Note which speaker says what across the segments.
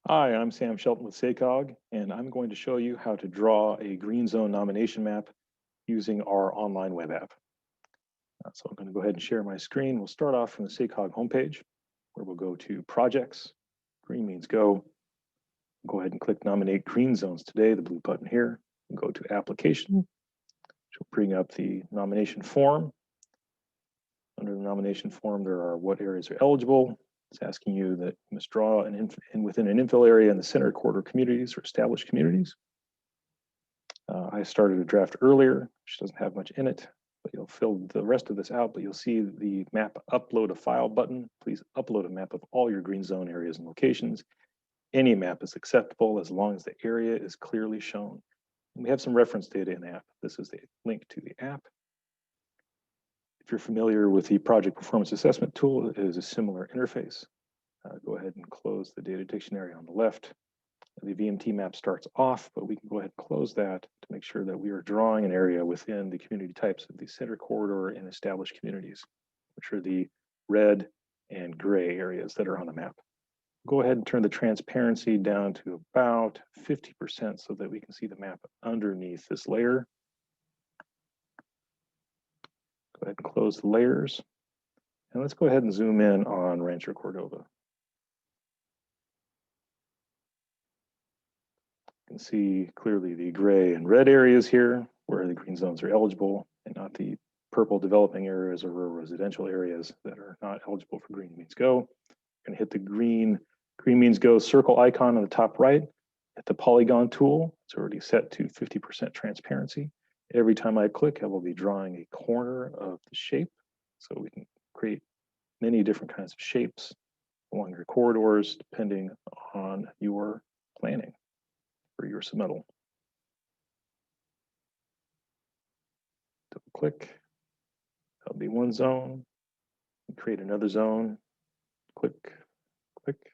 Speaker 1: Hi, I'm Sam Shelton with SACOG, and I'm going to show you how to draw a green zone nomination map using our online web app. So I'm going to go ahead and share my screen. We'll start off from the SACOG homepage, where we'll go to Projects. Green means go. Go ahead and click Nominate Green Zones today, the blue button here. We'll go to Application, which will bring up the nomination form. Under the nomination form, there are what areas are eligible. It's asking you that you must draw within an infill area in the center corridor communities or established communities. I started a draft earlier, which doesn't have much in it, but you'll fill the rest of this out, but you'll see the map upload a file button. Please upload a map of all your green zone areas and locations. Any map is acceptable as long as the area is clearly shown. And we have some reference data in the app. This is the link to the app. If you're familiar with the project performance assessment tool, it is a similar interface. Go ahead and close the data dictionary on the left. The VMT map starts off, but we can go ahead and close that to make sure that we are drawing an area within the community types of the center corridor and established communities, which are the red and gray areas that are on the map. Go ahead and turn the transparency down to about 50% so that we can see the map underneath this layer. Go ahead and close the layers. And let's go ahead and zoom in on Rancho Cordova. You can see clearly the gray and red areas here where the green zones are eligible, and not the purple developing areas or rural residential areas that are not eligible for green means go. You're going to hit the green means go circle icon on the top right. Hit the polygon tool. It's already set to 50% transparency. Every time I click, I will be drawing a corner of the shape. So we can create many different kinds of shapes along your corridors, depending on your planning for your submittal. Double click. That'll be one zone. Create another zone. Click, click,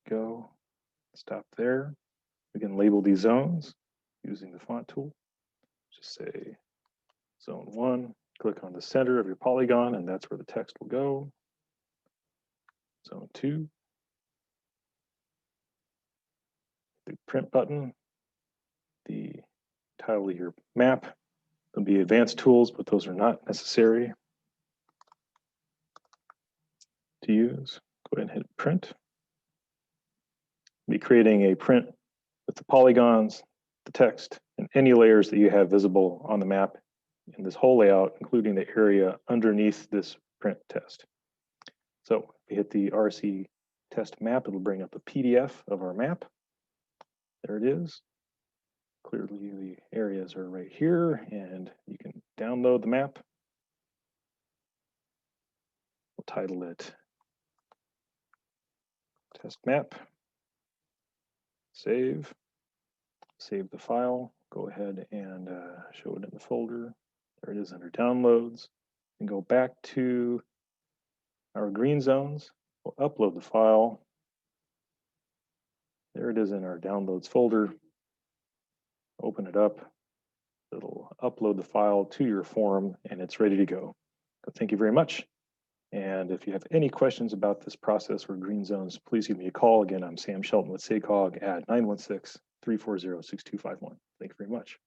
Speaker 1: go. Stop there. We can label these zones using the font tool. Just say zone 1. Click on the center of your polygon, and that's where the text will go. Zone 2. The print button. The title of your map. There'll be advanced tools, but those are not necessary to use. Go ahead and hit print. Be creating a print with the polygons, the text, and any layers that you have visible on the map in this whole layout, including the area underneath this print test. So if we hit the RC test map, it'll bring up a PDF of our map. There it is. Clearly the areas are right here, and you can download the map. We'll title it test map. Save the file, go ahead and show it in the folder. There it is under downloads. And go back to our green zones. We'll upload the file. There it is in our downloads folder. Open it up. It'll upload the file to your form, and it's ready to go. So thank you very much. And if you have any questions about this process or green zones, please give me a call. Again, I'm Sam Shelton with SACOG at 916-340-6251. Thank you very much.